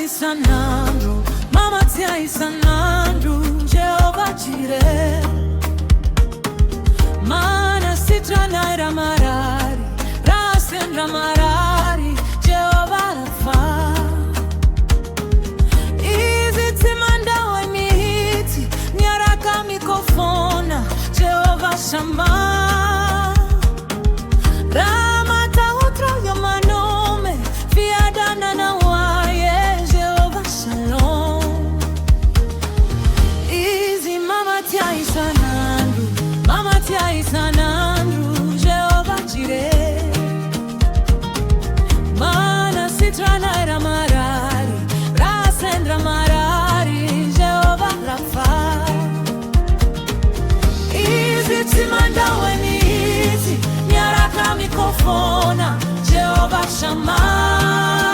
Sanandru, Mama Tiai Sanandru, Jehovah Jireh. Mana Sitra Naira Marari, Rasendra Marari, Jehovah Rafa. Izi Timanda wa mihiti, Nyaraka mikofona, Jehovah Shammah. Ramata utra yomanome, Fiadana na waye, Jehovah Shalom. Izi Mama Tiai Sanandru, Mama Tiai Sanandru, Jehovah Jireh. Mana Sitra Naira Marari, Rasendra Marari, Jehovah Rafa. Izi Timanda wa mihiti, Nyaraka mikofona, Jehovah Shammah.